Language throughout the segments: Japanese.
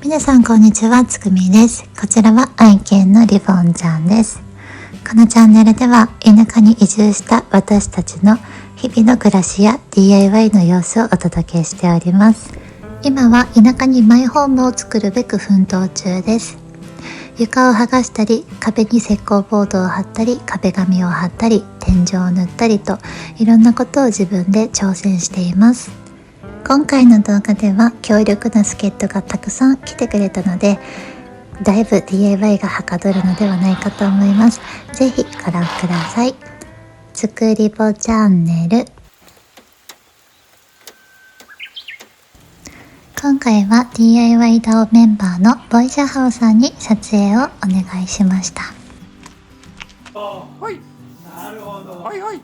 皆さんこんにちは、つくみです。こちらは愛犬のリボンちゃんです。このチャンネルでは田舎に移住した私たちの日々の暮らしや DIY の様子をお届けしております。今は田舎にマイホームを作るべく奮闘中です。床を剥がしたり、壁に石膏ボードを貼ったり、壁紙を貼ったり、天井を塗ったりといろんなことを自分で挑戦しています。今回の動画では強力な助っ人がたくさん来てくれたので、だいぶ DIY がはかどるのではないかと思います。ぜひご覧ください。つくりぼチャンネル。今回は DIY ダオメンバーのボイジャハオさんに撮影をお願いしました。はい。なるほど。はいはい。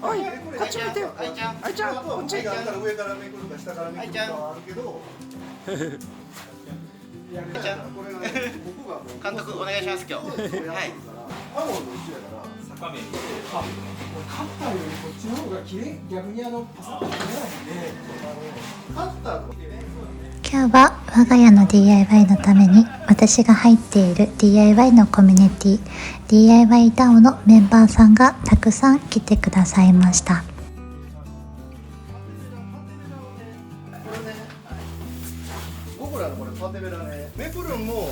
はい、こっち見て。あいちゃん、こっち。上からめくるか下からめくるかはあるけど。監督お願いします今日。はい。アモンと一緒やから坂目に。カッターよりこっちの方が綺麗。逆にパサッと切れないんで。カッターと。今日は我が家の DIY のために私が入っている DIY のコミュニティ DIY ダオのメンバーさんがたくさん来てくださいました。僕らのこれパテベラね、めくるんも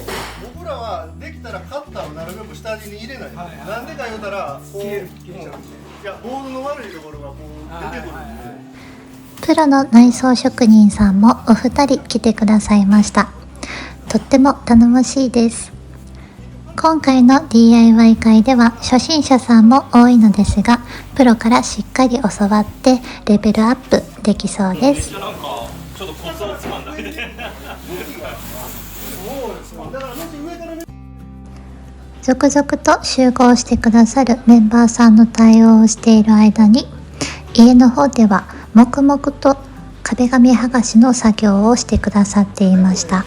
僕らはできたらカッターをなるべく下地に入れない。なんでか言うたらこう、いやボールの悪いところがこう出てくるんで。プロの内装職人さんもお二人来てくださいました。とっても頼もしいです。今回の DIY 会では初心者さんも多いのですが、プロからしっかり教わってレベルアップできそうです。なんかちょっとコツをつかんだね。続々と集合してくださるメンバーさんの対応をしている間に、家の方では黙々と壁紙剥がしの作業をしてくださっていました。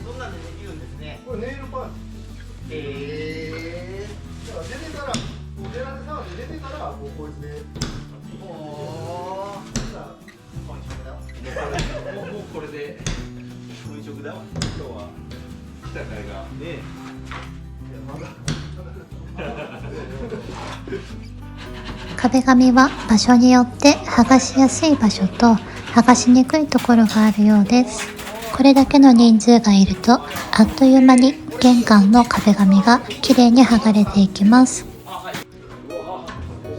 そんなんでできるんですね。これネイルパンチ。だから出てたら、デラで触って出てたら、こいつで。もうこれで粉飾だわ。今日は来た甲斐がね。壁紙は場所によって剥がしやすい場所と剥がしにくいところがあるようです。これだけの人数がいるとあっという間に玄関の壁紙がきれいに剥がれていきます。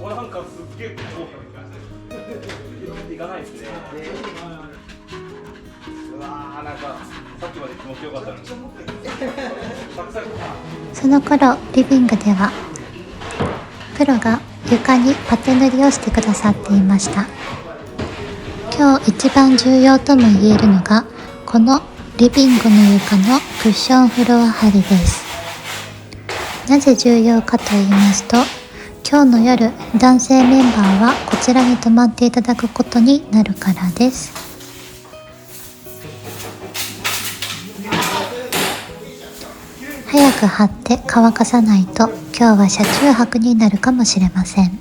なんかすっげえいかないですね。うわーなんかさっきまで気持ちよかったのに。その頃リビングではプロが床にパテ塗りをしてくださっていました。今日一番重要とも言えるのがこのリビングの床のクッションフロア張りです。なぜ重要かと言いますと、今日の夜男性メンバーはこちらに泊まっていただくことになるからです。早く貼って乾かさないと今日は車中泊になるかもしれません。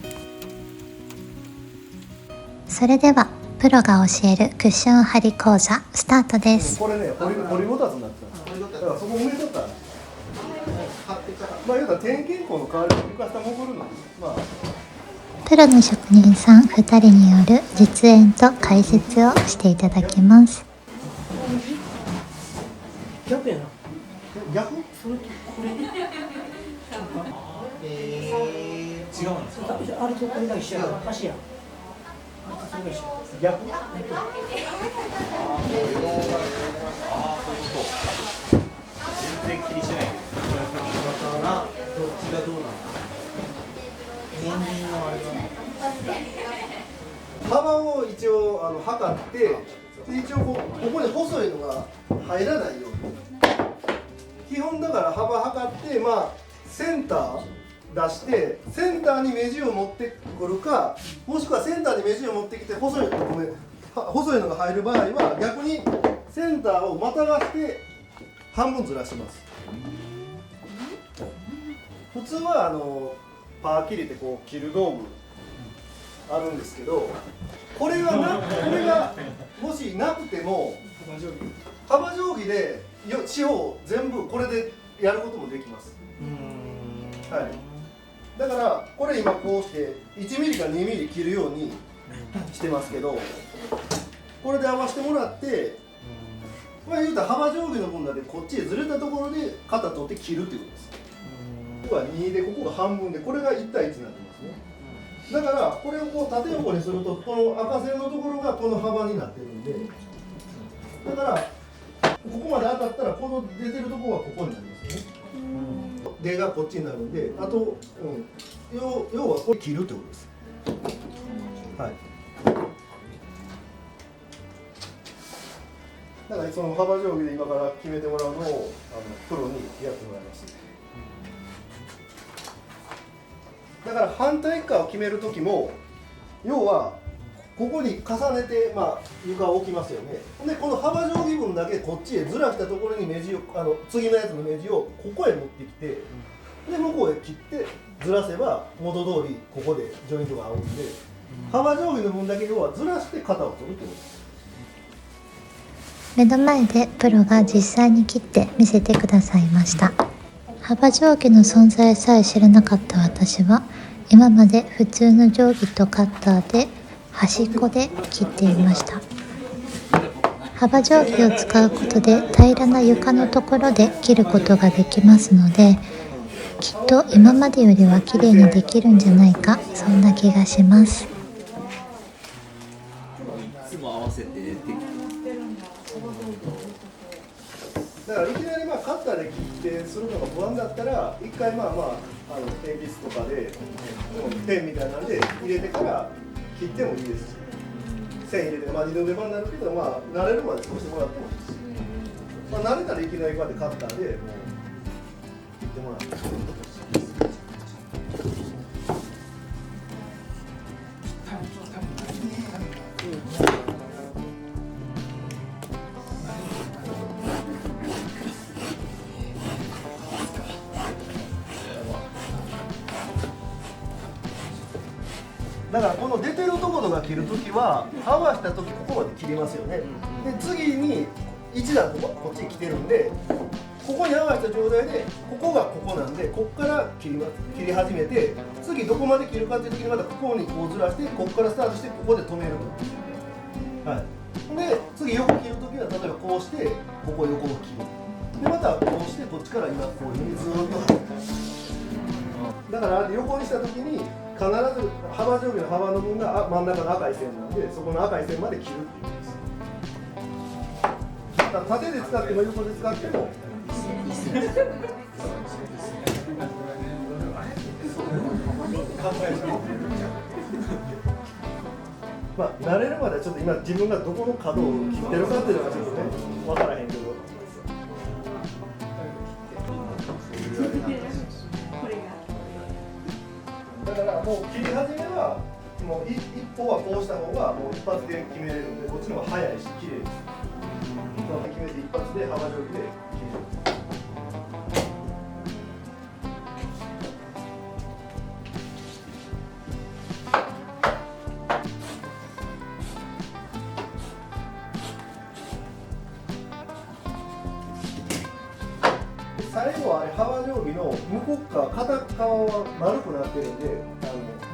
それではプロが教えるクッション貼り講座スタートです。これね、掘りごたつになってたんです。だからそこ埋めとったら、まあ言うたら点検口の代わりに床下潜るの。まあプロの職人さん2人による実演と解説をしていただきます。逆やな。逆？それとこれ。違うんですか。あれとこれが一緒や。足や。それが一緒。逆？全然気にしない。だからどっちがどうなの？前輪のあれが。幅を一応測って、一応ここに細いのが入らないように。基本だから幅測ってまあセンター出してセンターに目地を持ってくるか、もしくはセンターに目地を持ってきて細いごめん細いのが入る場合は逆にセンターをまたがして半分ずらします。普通はパー切りってこう切る道具あるんですけど、これがもしなくても幅定規で四方全部これでやることもできます。はい、だからこれ今こうして1ミリか2ミリ切るようにしてますけど、これで合わせてもらって、言うたら幅定規の分だけこっちへずれたところで肩取って切るっていうことです。ここが2でここが半分でこれが1対1になってますね。だからこれをこう縦横にするとこの赤線のところがこの幅になってるんで、だからここまで当たったらこの出てるところがここになりますよね。出がこっちになるんで、あと、要はこれ切るってことです。はい。だからその幅定規で今から決めてもらうのをプロにやってもらいます。だから反対側を決める時も、要はここに重ねて、床を置きますよね。でこの幅定規分だけこっちへずらしたところに目地を次のやつの目地をここへ持ってきて、で向こうへ切ってずらせば元通りここでジョイントが合うんで、幅定規の分だけ要はずらして型を取るってことです。目の前でプロが実際に切って見せてくださいました。幅定規の存在さえ知らなかった私は、今まで普通の定規とカッターで端っこで切っていました。幅定規を使うことで平らな床のところで切ることができますので、きっと今までよりは綺麗にできるんじゃないか、そんな気がします。いつも合わせてだからいきなりカッターで切ってするのが不安だったら、一回鉛筆とかでペンみたいなんで入れてから切ってもいいですし、線入れて二度手間になるけど、慣れるまでそうしてもらってもいいし、慣れたらいきなりこうやってカッターでもう切ってもらって。だからこの出てるところが切るときは合わせたときここまで切りますよね。で次に1段こっちに来てるんで、ここに合わせた状態でここがここなんで、ここから切り始めて、次どこまで切るかっていうときにまたここにこうずらして、ここからスタートしてここで止めると。はい。で次横切るときは例えばこうしてここ横を切る。でまたこうしてこっちから今こういうふうにずーっと。だから横にしたときに必ず幅定規の幅の分が真ん中の赤い線なんで、そこの赤い線まで切るっていうことです。だから縦で使っても横で使っても慣れるまではちょっと今自分がどこの角を切ってるかっていうのがちょっとね分からへんけど。だからもう切り始めはもう一歩はこうした方がもう一発で決めれるんで、こっちの方が早いし綺麗です。決めて一発で幅定規で切れる。最後は幅定規の向こう側、片側は丸くなってるんで、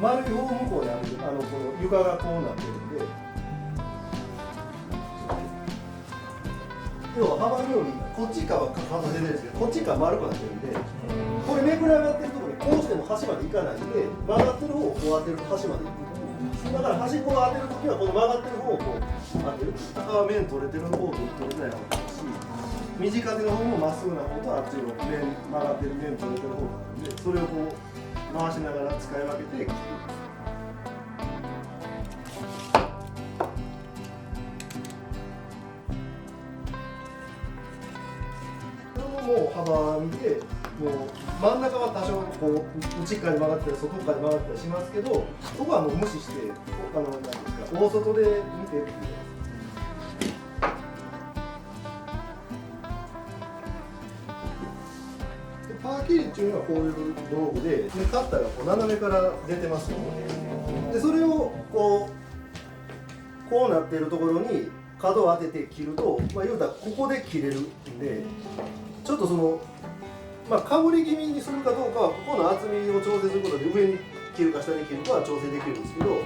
丸い方向こうにあるこの床がこうなってるんで、要は幅定規、こっち側は片手ですけど、こっち側丸くなってるんで、これめくら上がってるところにこうしても端までいかないんで、曲がってる方をこう当てると端までいく。だから端っこを当てるときはこの曲がってる方をこう当てる。片側面取れてる方と取れてない方だし、短手の方もまっすぐな方とあっちの面曲がってる面取れてる方があるんで、それをこう回しながら使い分けて切る。もう幅見て、もう真ん中は多少こう内側に曲がったり外側に曲がったりしますけど、そこはもう無視して、なんですか、大外で見てっていう。切りっていうのはこういう道具で、カッターがこう斜めから出てますよね。でそれをこうなっているところに角を当てて切ると、言うたらここで切れるんで、ちょっとそのかぶり気味にするかどうかはここの厚みを調整することで上に切るか下に切るかは調整できるんですけど、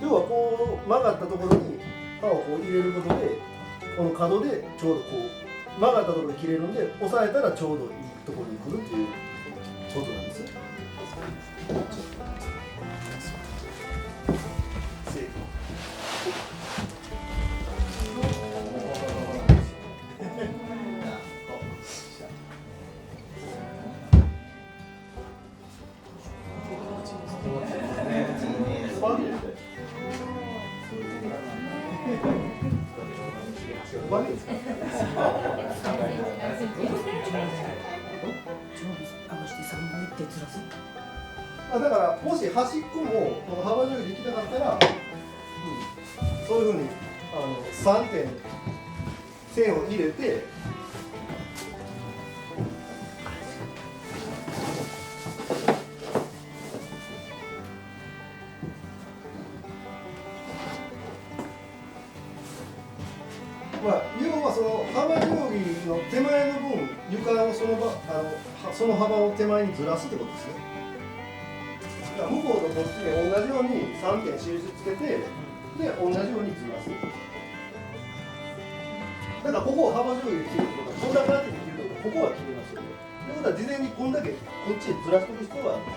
要はこう曲がったところに刃をこう入れることでこの角でちょうどこう曲がったところで切れるんで、押さえたらちょうどいいところに来るっていうことなんですよ。だからもし端っこもこの幅上で行きたかったら、そういうふうに3点線を入れて、要はその幅定規の手前の分、床をその幅を手前にずらすってことですね。だから向こうとこっちで同じように3点印つけて、で同じようにずらす。だからここを幅定規で切るとか、こんな感じで切るとか、ここは切れますよね。ということは事前にこんだけこっちへずらしておく必要があるんで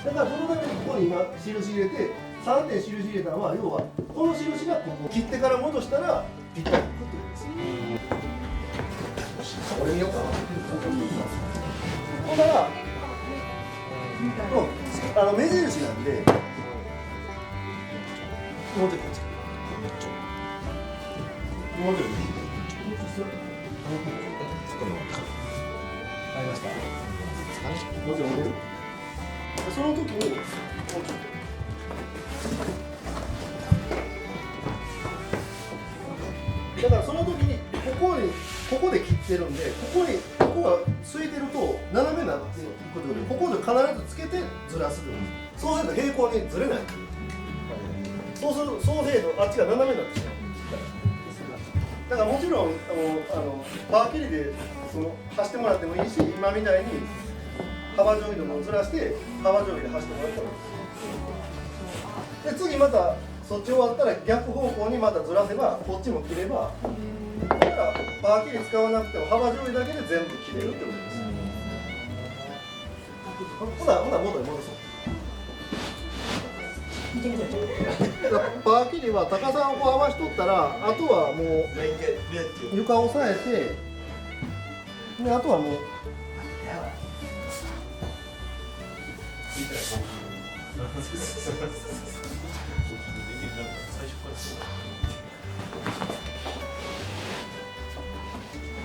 すね。だからそのためにここに今印入れて、3点印入れたのは、要はこの印がここ切ってから戻したらぴったりいくってことです。これ見ようかな。ほんなら、目印なんで、もうちょいこっち。もうちょい。ありました。もうちょい戻る。その時に、もうちょっと。だからその時にここで切ってるんで、ここが空いてると斜めになっていくことで、ここで必ずつけてずらすという。そうすると平行にずれない。そうせるとあっちが斜めになってしまう。だからもちろんパー切りで走ってもらってもいいし、今みたいに幅定規でもずらして幅定規で走ってもらってもいいです。で次またそっち終わったら逆方向にまたずらせばこっちも切れば、だからパー切り使わなくても幅定規だけで全部切れるってことです。ほな元に戻そう。パー切りは高さをこう合わしとったら、あとはもう床を押さえて、であとはもう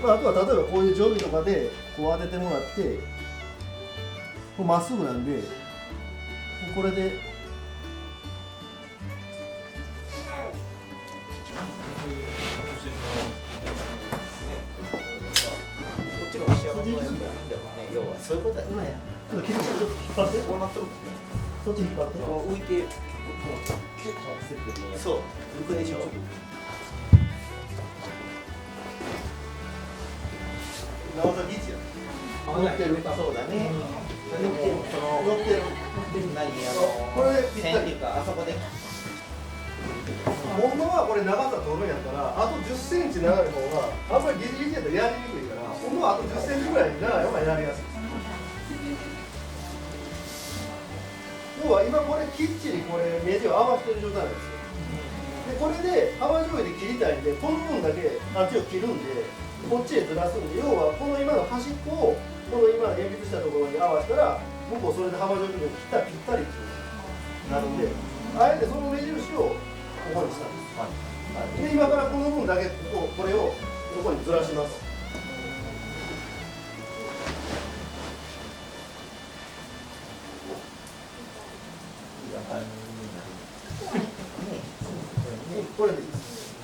あとは例えばこういう定規とかでこう当ててもらって、こうまっすぐなんで、これで要はそういうことだよね。ちょっと引っ張って、こうなってる。そっち引っ張って。浮いて、そう浮くでしょ。長崎一や。乗ってる。そうだね。乗ってる。何これでぴったり。あそこで。ほんまはこれ長さ取るんやったら、あと10センチ長い方があんまりギリギリやったらやりにくいから、ほんまはあと10センチぐらい長い方がやりやすい。要は今これきっちりこれネジを合わせてる状態なんですよ。でこれで幅定規で切りたいんで、この部分だけあっちを切るんで、こっちへずらすんで、要はこの今の端っこをこの今鉛筆したところに合わせたら、向こうそれで幅定規で切ったらぴったりっていうなるんで、あえてその目印をここにしたんです。で今からこの分だけこれをここにずらします。これでいいです。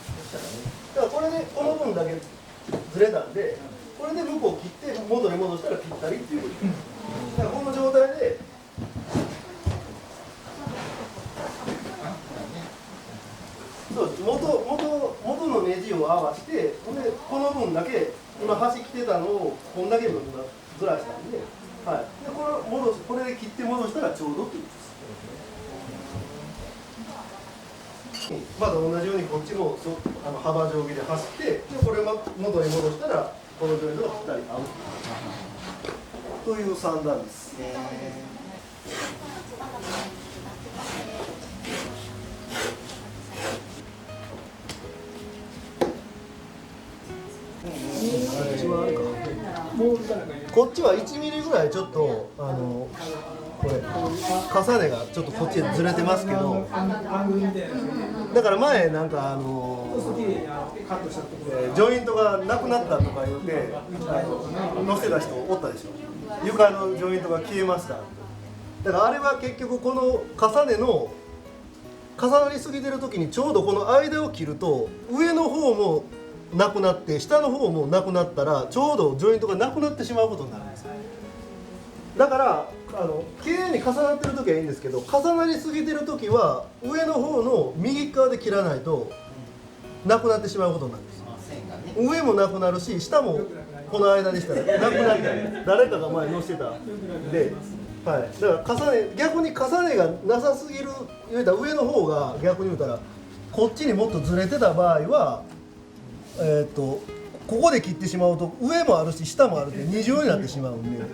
だからこれでこの分だけずれたんで、これで向こう切って元に戻したらぴったりっていうことです。元のネジを合わせて、ほんでこの分だけ今端来てたのをこんだけ分ずらしたんで、はい、でこれで切って戻したらちょうどっていうまだ同じようにこっちも幅定規で走ってでこれを元に戻したらこのジョイントがぴったり合うという算段です。こっちは1ミリぐらいちょっとこれ重ねがちょっとこっちでずれてますけど、だから前なんかジョイントがなくなったとか言って乗せた人おったでしょ。床のジョイントが消えました。だからあれは結局この重ねの重なりすぎてる時にちょうどこの間を切ると上の方もなくなって下の方もなくなったらちょうどジョイントがなくなってしまうことになるんです。だから綺麗に重なってる時はいいんですけど、重なりすぎてる時は上の方の右側で切らないとなくなってしまうことになるんです。上もなくなるし下もこの間でしたらなくなったり誰かが前乗せてたんで、はい、だから逆に重ねがなさすぎる言うたら上の方が逆に言うたらこっちにもっとずれてた場合はここで切ってしまうと上もあるし下もあるって二重になってしまうんで、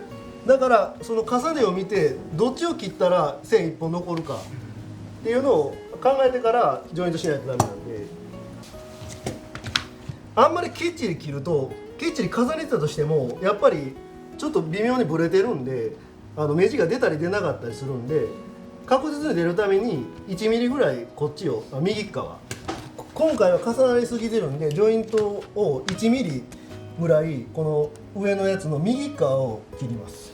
だからその重ねを見てどっちを切ったら線1本残るかっていうのを考えてからジョイントしないとダメなんで、あんまりきっちり切るときっちり重ねてたとしてもやっぱりちょっと微妙にブレてるんで目地が出たり出なかったりするんで、確実に出るために1ミリぐらいこっちを右側今回は重なりすぎてるんでジョイントを1ミリぐらいこの上のやつの右側を切ります。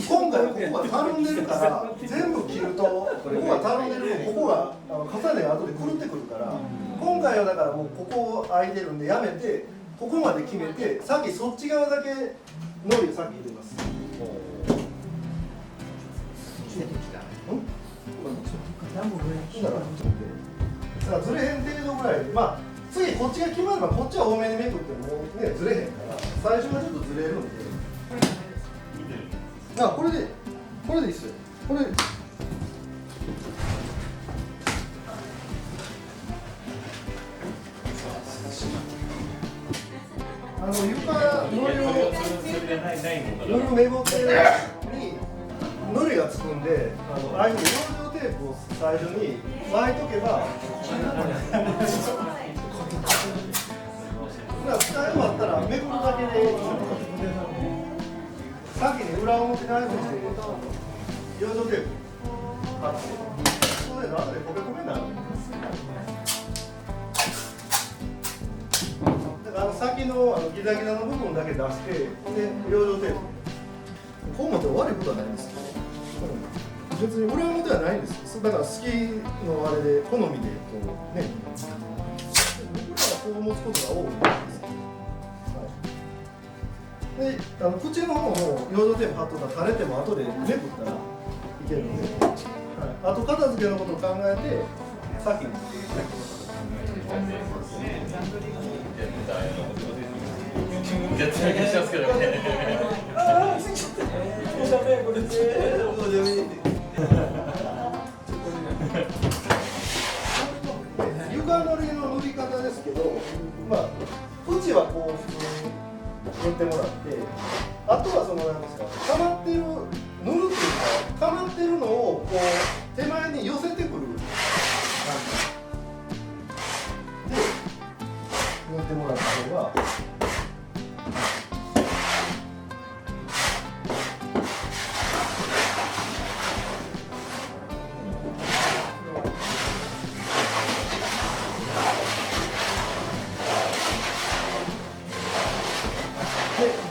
今回はここがたるんでるから全部切るとここがたるんでる分ここが重ねが後で狂ってくるから、今回はだからもうここ空いてるんでやめてここまで決めてさっきそっち側だけのりをさっき入れます。だからずれへん程度ぐらいで、まあ次こっちが決まればこっちは多めにめくってもねずれへんから最初はちょっとずれるんで、これでいいっすよ。これ床のりを塗る目ごてにのりがつくんで、ああいう養生テープを最初に巻いとけば使い終わったらめくるだけで先に裏表にあえて養生テープ貼ってそれで後でコペコペになる。だから先のギザギザの部分だけ出してで養生テープこう持って悪いことはないんですよ。別に裏表はないんです。だから好きのあれで好みでこうね僕らはこう持つことが多いんですけど、で口の方も養生テープ貼っとったら垂れても後でめくったらいけるので、後片付けのことを考えて先に床のりの塗り方ですけど、縁はこう普通に塗ってもらって、あとはなんですか、溜まってる塗るっていうか溜まってるのをこう手前に寄せてくる感じで塗ってもらった方が。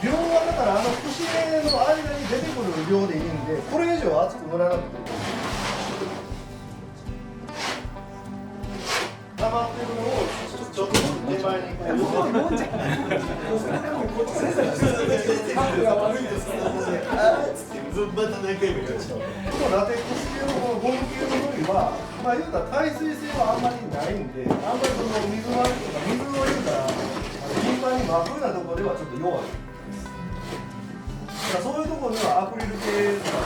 量はだから節目の間に出てくる量でいいんで、これ以上厚く塗らなくていい。にもんじゃずっと何回も言うでしょ。ラテックス系のゴム系ののりは、まあ言うたら耐水性はあんまりないんで、あんまりその水回りとか水を言うたら頻繁に真冬なところではちょっと弱いです。だからそういうところにはアクリル系とか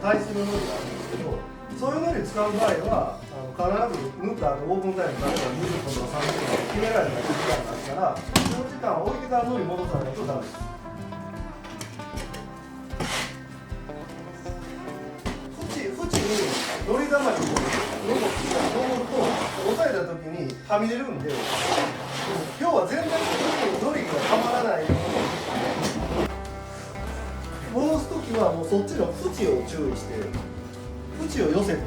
耐水ののりがあるんですけど、そういうのり使う場合は必ず縫った後オーブンタイム例えば20分とか30分とか決められた時間があったら、その時間を置いてからのり戻さないとダメです。縁にのりだまりを登ると押さえた時にはみ出るんで、要は全体的にのりがたまらないように戻す時はもうそっちの縁を注意して縁を寄せて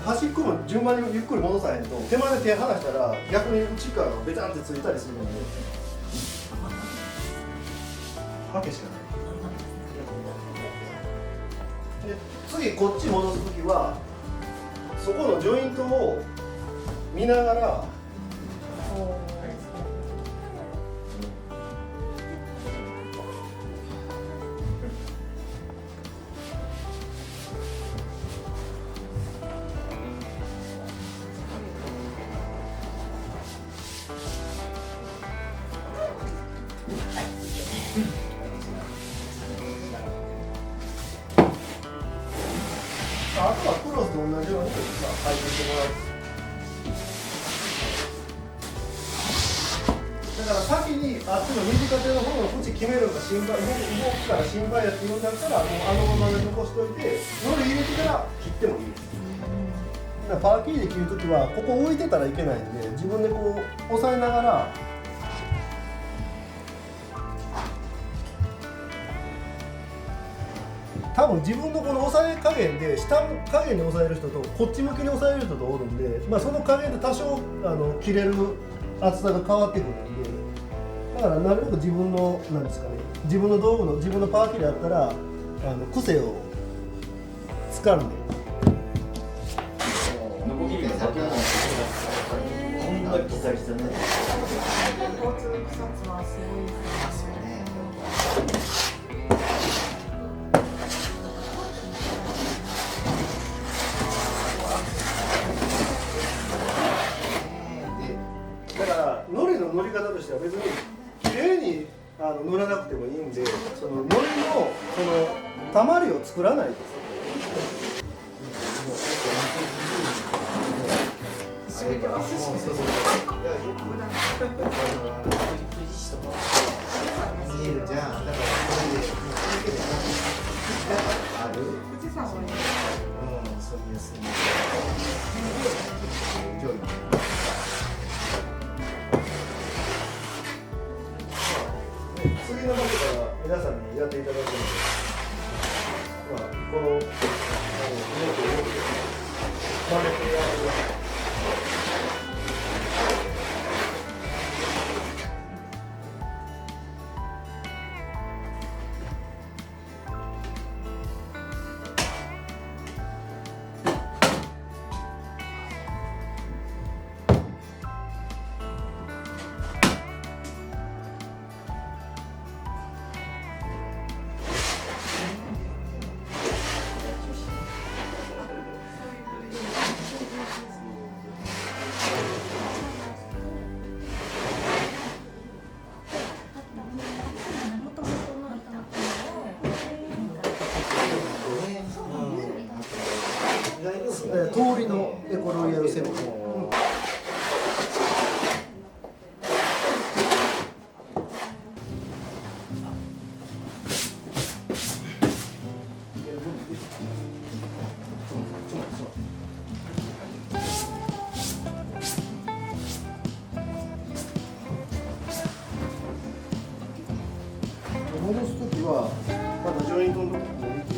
端っこも順番にゆっくり戻さへんと手前で手離したら逆に内側がベタンってついたりするので。わけしかないで、次こっち戻すときはそこのジョイントを見ながらあとはクロスと同じように履いていってもらう。だから先にあっちの短手の方の縁決めるのが心配、動くから心配やって言うんだったらもうあのままで残しといて、のり入れてから切ってもいいです。だからパーキーで切るときはここ置いてたらいけないんで、自分でこう押さえながら多分自分のこの押さえ加減で下加減で押さえる人とこっち向きに押さえる人とおるんで、まあ、その加減で多少切れる厚さが変わってくるんで、だからなるべく自分のなんですかね、自分の道具の自分のパーキーであったら癖をつかんで。ノコギリの先もこんなギザギザね。交通草津はすごいですよね。だからのりの乗り方としては別に綺麗に乗らなくてもいいんで、そののりのたまりを作らないです。見えるじゃん。だからこれである。富士山はね、そう見やすい。次の場所から皆さんにやっていただくので、まあ、この動きを真似てやってください。通りのエコロイヤルセブン。戻すときはまだジョイントのところを見て。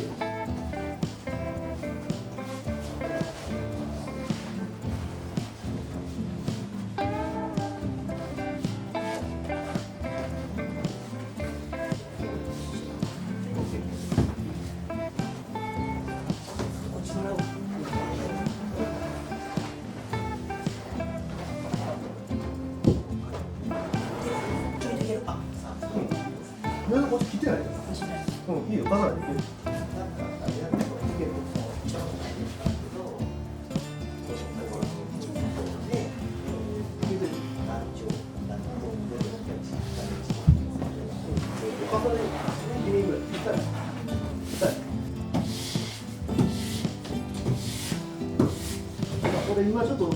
いよ貸さないで。これ今ちょっと道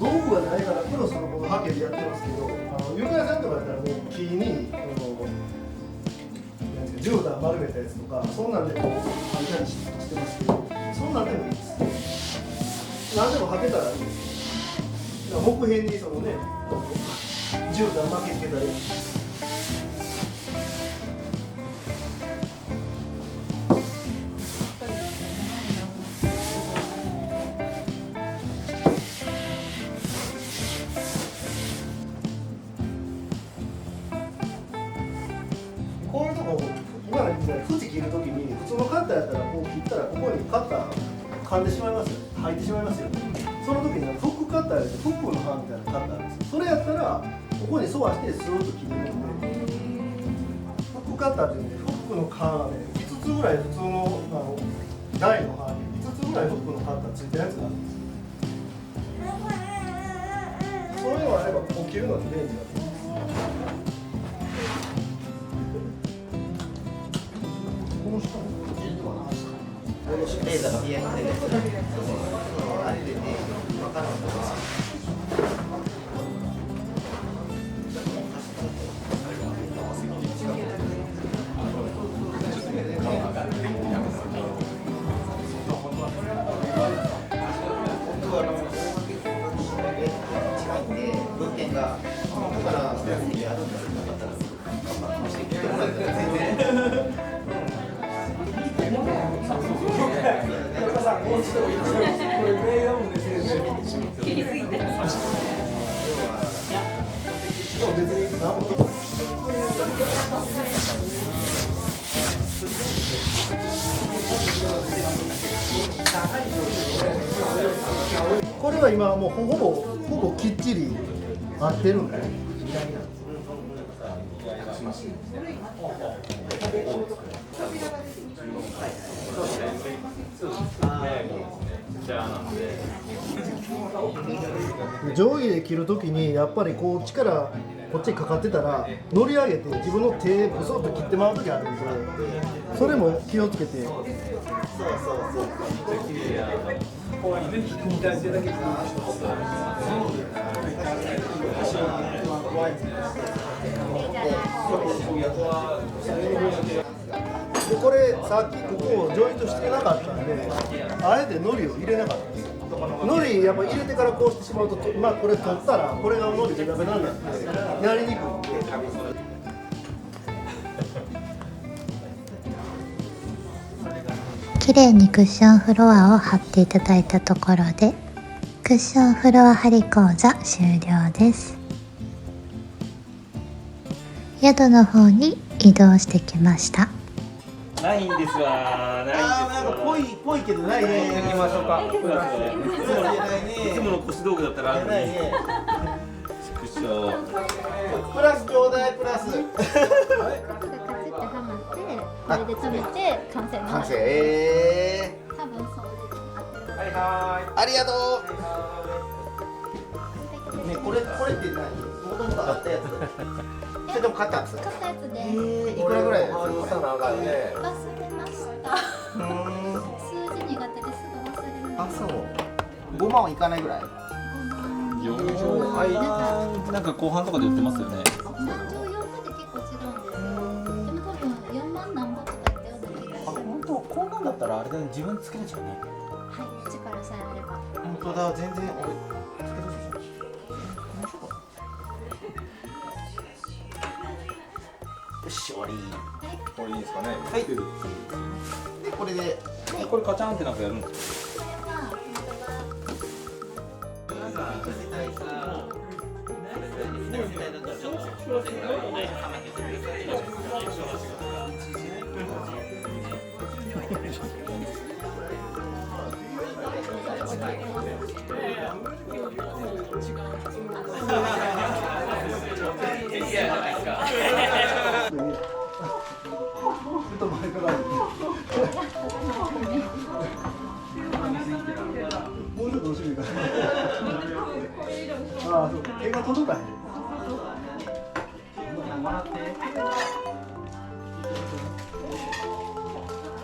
具がないからクロスのこのハケでやってますけど、床屋さんとかやったらもう木に絨毯丸めたやつとかそんなんでこう履いたりしてますけど、そんなんでもいいです。何でも履けたらいいです。木片にそのね絨毯巻きつけたり。こういうとこ今の時代縁切るときに普通のカッターやったらこう切ったらここにカッター噛んでしまいますよね、入ってしまいますよね。その時にフックカッターやってフックの刃みたいなカッターです。それやったらここに沿わしてスーッと切れるんで、フックカッターっていうのでフックの刃がね5つぐらい普通の台の刃に5つぐらいフックのカッターついたやつがあるんですよ。そういうのがあればこう切るのに便利だと思います。レーザーが見えませんでした。あれでね、分からなかったです。物件がだからあるんですよ。これは今もうほぼきっちり合ってるんで。定規で切るときにやっぱりこう力こっちにかかってたら乗り上げて自分の手ブソッと切ってまうときあるんで、それも気をつけて。でこれさっきここをジョイントしてなかったんで、あえてノリを入れなかったんです。ノリやっぱ入れてからこうしてしまうと、まあこれ取ったらこれがノリベタベタになってやりにくい。綺麗にクッションフロアを貼っていただいたところで、クッションフロア張り講座終了です。宿の方に移動してきました。ないんですわ。ないんですわ。なんかぽいけどないね。行きましょうか。いつもの腰道具だったらあるね。クッション。プラスちょうだいプラス。カチッとはまってこれで止めて完成の完成。多分そうはいはい。ありがとう。ねこれって何？もともとあったやつ。それとも買ったんですか？買ったやつでいくらぐらい？忘れました数字苦手ですぐ忘れまあ、す。そう5万はいかないぐらい。なんか後半とかで売ってますよね。産業用途で結構違うんですよ。でも多分4万何本とか言ったような気がして。本当こんなんだったらあれだね、自分つけれちゃうね。はい、力さえあれば。本当だ、全然俺つけてほしい。よし、終わり。これいいですかね。はい。で、これでこれカチャンってなんかやるんですか。ちょっと前から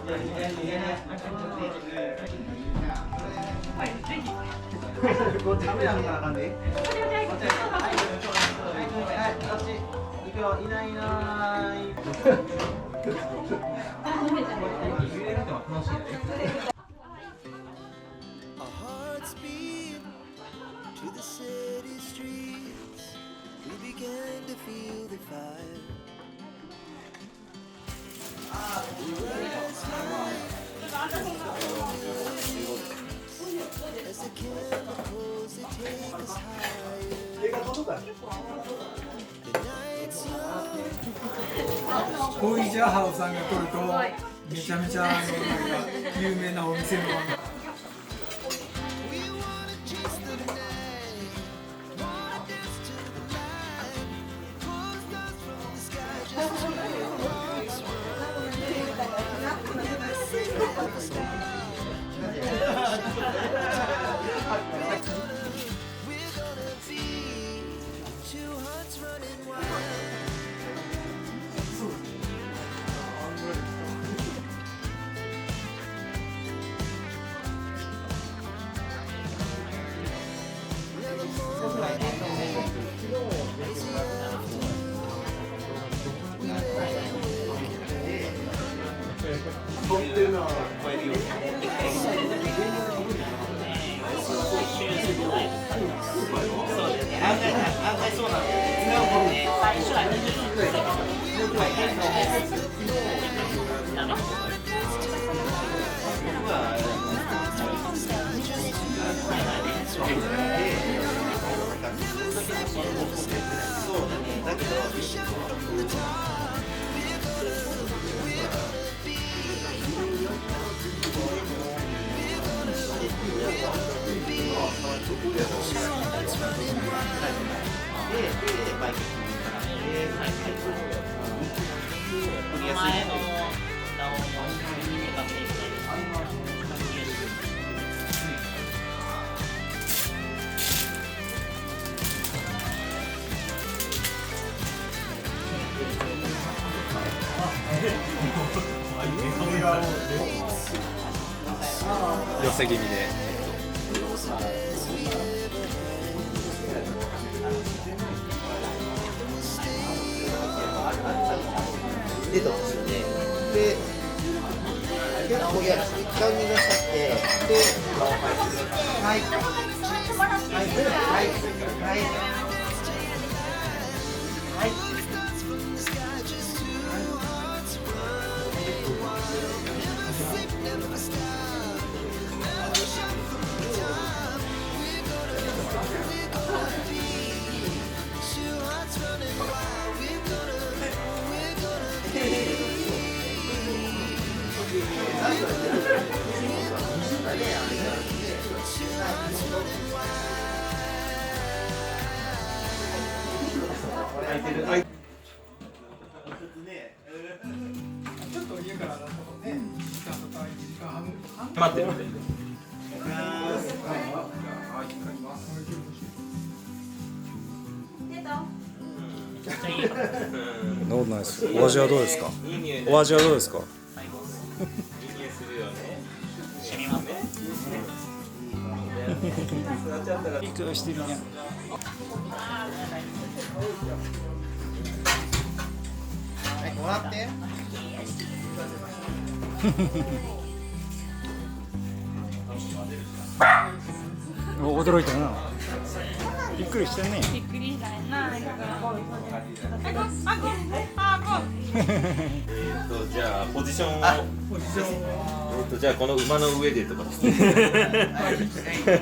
こっちカメラ見なあかんで。Our hearts beat to the city streets. We began to feel the fire. As the chemicals they take us higher. 映画撮っとったん？ The night's young. ボーイジャーハウさんが来るとめちゃめちゃなんか有名なお店の We wanna chase the night. Wanna dance to the light. Pull stars from the sky. Just two hearts running. Never sing the star. We're gonna be two hearts running wild. Now the morning 撮ってるな。寄せ気味で。出たんですよね。で、結構や時間になっちゃって、で、はい、はい、はい、はい、はい。ちょっと家からだとね、1時間とか1時間半。待ってる。そんなことないです。お味はどうですか。いい匂い。お味はどうですか。いい匂いするよね。染みますね。座っちゃったら。いい顔してるね。はい、もらって。驚いたな。びっくりしてね。じゃあポジションを。じゃあこの馬の上でとかですね。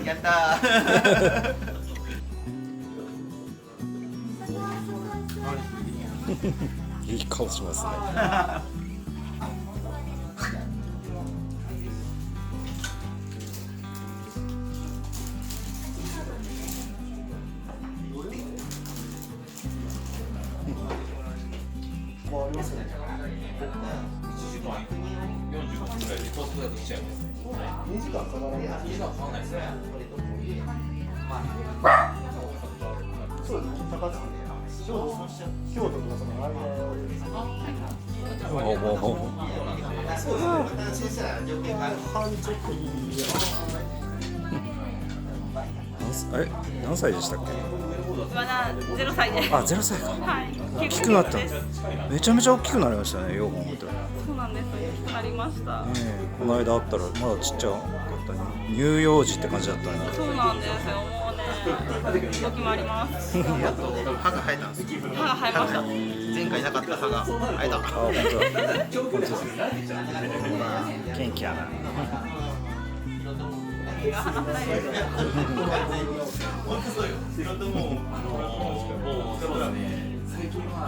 やったー。いい顔しますね。もうありますね。 1時間45分ぐらいで高速だと来ちゃいます。 2時間かからない。 2時間かかんないですね。そうです。高槻。京都とかその間何歳でしたっけ？まだ0歳で。あ、0歳か。はい。大きくなった。めちゃめちゃ大きくなりましたね、よう考えたら。そうなんです。大きくなりました。この間会ったらまだちっちゃかったね。乳幼児って感じだったね。そうなんですよ。もうね、動き回ります。やっと歯が生えたんですよ。歯が生えました。前回なかった歯が生えた。あ、本当だ。元気やな。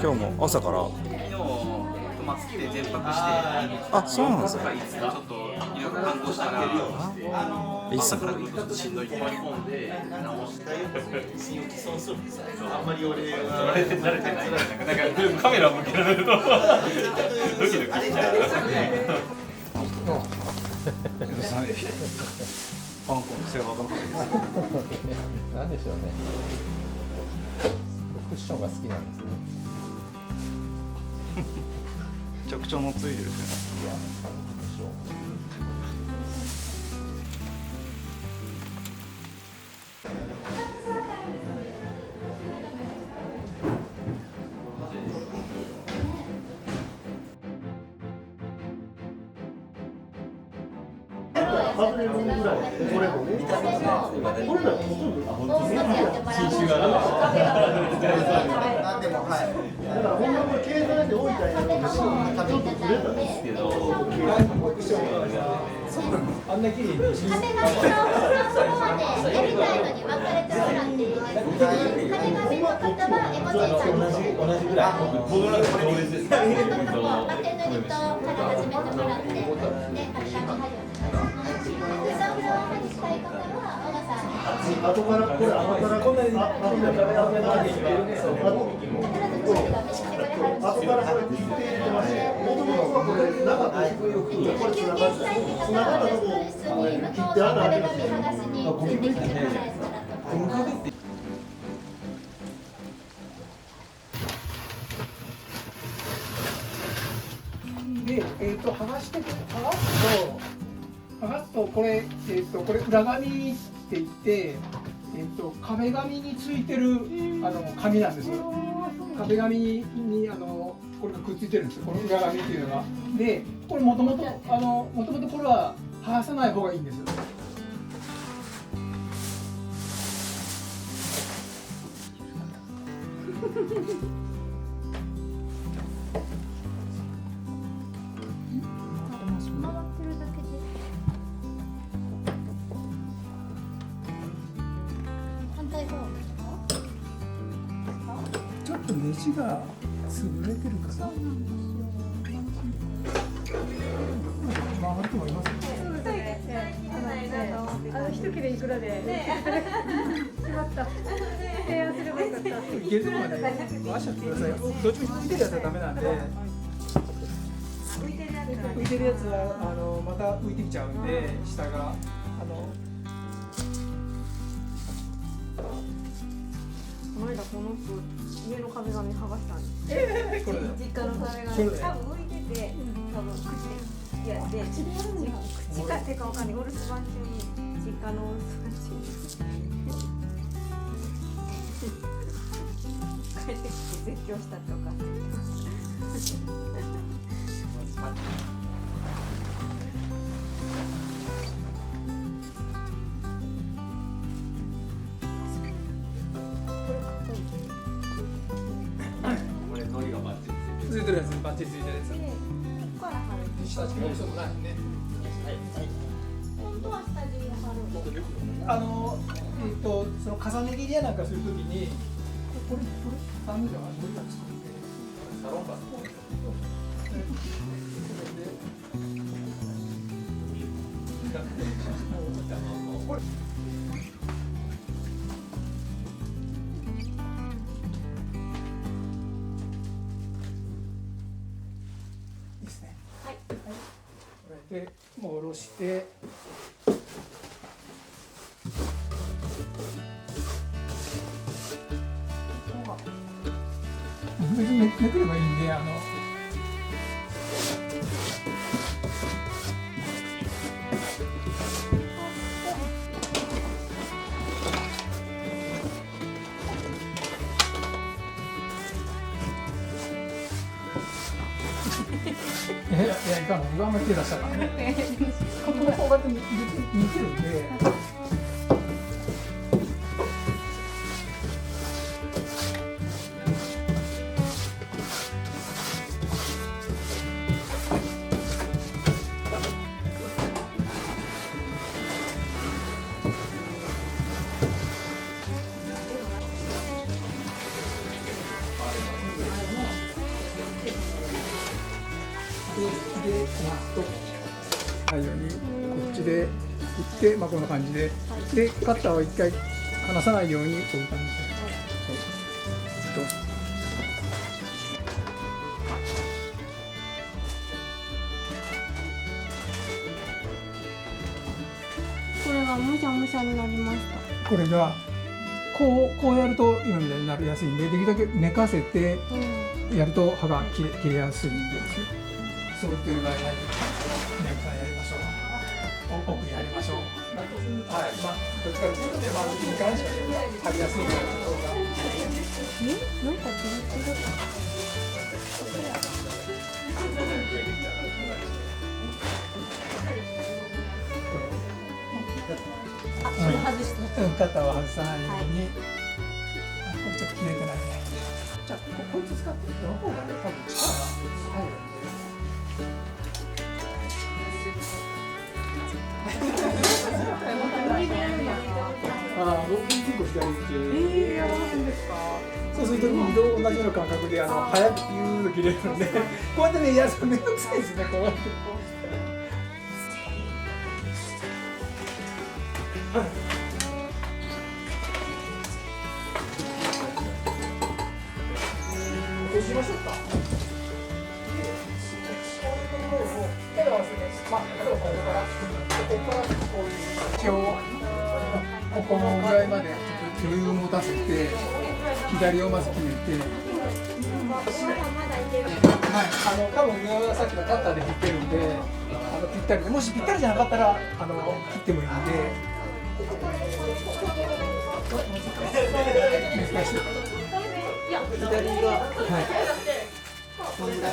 今日も朝から。昨日泊まって全泊して。あ、そうなんですね。ちょっと予約看護したら。いいっすね。ちょっとしんどい。あんまり俺が慣れてない。なんかカメラ向けられるとドキドキしちゃう。パン粉の背が分からない。なんでしょうね。クッションが好きなんですね。着長もついてるしね。外れるぐらいこれもね。これだとほとんどなんでもはい。だからほんまこれ計算で置いたんやろうし、ちょっとずれたんですけど。あんな綺麗に壁紙のそのまでやりたいのに分かれてもらっていいですか？壁紙の方はエモジェンさんにして同じぐらい。僕なんか同列です。縦塗りとから始めてもらって、で、壁紙貼る。サンフラワーにしたい方は小野さんに。後からこれ後からこんなに後からこれ切って入れてます。もともとはこれなかったです。これつながったところ切って穴開けて。で、剥がすとこれこれ裏紙って言って、壁紙についてる紙なんです。壁紙にこれがくっついてるんですよ。この裏紙っていうのが。で、これもともとこれは剥がさない方がいいんです。ちょっとネジが潰れてるかな。曲がると思います。一切れいくらで。しまった。提案すればよかった。いけるとこまで回しちゃってくださいよ。どっちも浮いてるやつはダメなんで。浮いてるやつはまた浮いてきちゃうんで、下がこの間この人家の壁紙剥がしたんです。これ実家の壁紙多分浮いてて、多分口いやで口かってかわかんない。お留守番中に実家のお留守番中に帰ってきて絶叫したとか。ついてるやつ、バッチリついてるやつ。下地も遅くないね。本当は下地を貼る。その重ね切りやなんかするときに、これサンドじゃないですか。サロンパス。これ。でもう下ろして、別にめくればいいんでいやいかんの僕あんまり手出したからねここが似てるんでないようにこっちで振って、こんな感じで、でカッターは一回離さないようにこういう感じで、これがむしゃむしゃになりました。これがこうやると今みたいになりやすいんで、できるだけ寝かせてやると刃が切れやすいんです。そういってる場合は皆さんやりましょう。奥にやりましょう。はい、どっちかというといい感じ貼りやすいような方が。なんか全然違ったカッターは外さないように、これちょっと切れてないね。じゃあこいつ使っての方がね、多分力が入るんで。結構左行ってやらないんですか。そうすると二度同じような感覚で早くピューと切れるので、こうやってねやるとめんどくさいですね。こうやってどうしましょうか。手を合わせて、例えばここからこういう手をここのぐらいまでちょっと余裕を持たせて、左をまず決めて、多分上はさっきのカッターで切ってるんで、ぴったりで、もしぴったりじゃなかったら切ってもいいんで。左が、このぐらい。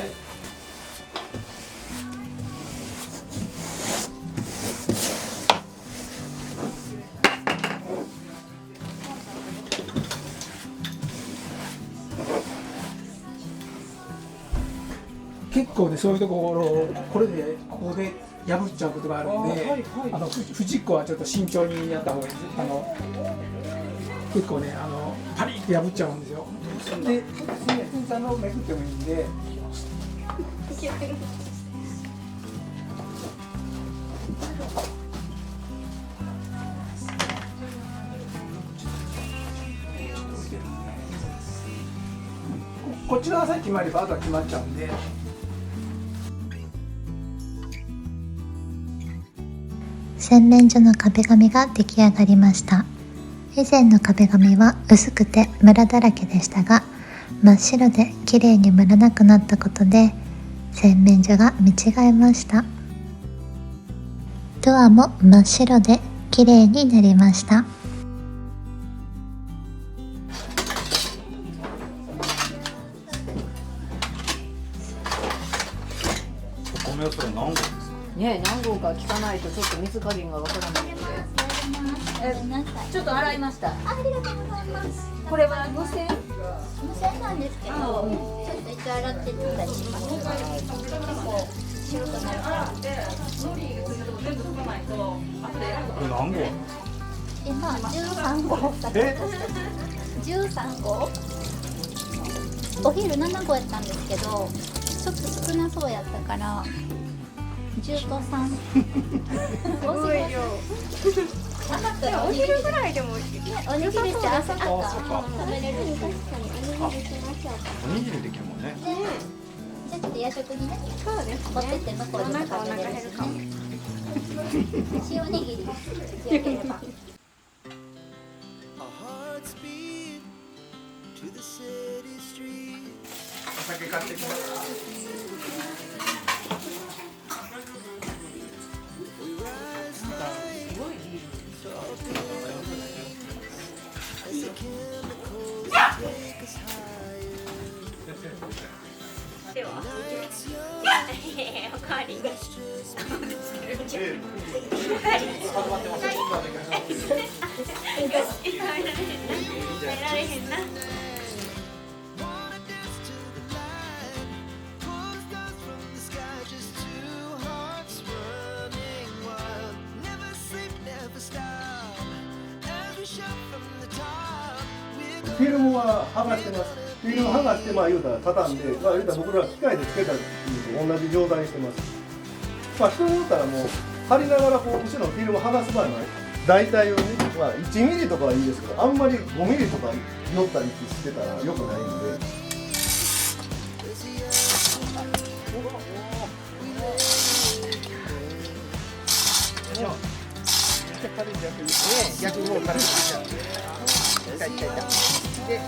結構ね、そういうところをこれでここで破っちゃうことがあるんで、藤っ子はちょっと慎重にやった方がいいです。結構ね、パリって破っちゃうんですよ。で、めくってもいいんで。こっち側さえ決まればあとは決まっちゃうんで。洗面所の壁紙が出来上がりました。以前の壁紙は薄くてムラだらけでしたが、真っ白で綺麗にムラなくなったことで洗面所が見違えました。ドアも真っ白で綺麗になりました。お米はそれ何合ですかね、何合か聞かないとちょっと水加減がわからないので。ちょっと洗いました。ありがとうございます。これは無洗？無洗なんですけど、ちょっと一応洗ってみたりします。結構白くなるから。これ何合今13号13号お昼7号やったんですけど、ちょっと少なそうやったから10と3すごい量。お昼ぐらいでもおにぎりって朝とか食べれる。確かにおにぎりできるもんね。ちょっと夜食にね、そうです持ってって向こうでも食べれるしね。塩おにぎりよければ。Our hearts beat to the city streets. 酒買ってきます。では、おかわり。おかわり。食べられへんな。フィルムは剥がしてます。フィルム剥がして言うたら畳んで、言うたら僕ら機械でつけたのと同じ状態にしてます。人によったらもう貼りながら後ろのフィルム剥がす場合もある。大体をね、1ミリとかはいいですけど、あんまり5ミリとか寄ったりしてたら良くないんで。逆もう軽くしちゃう。で、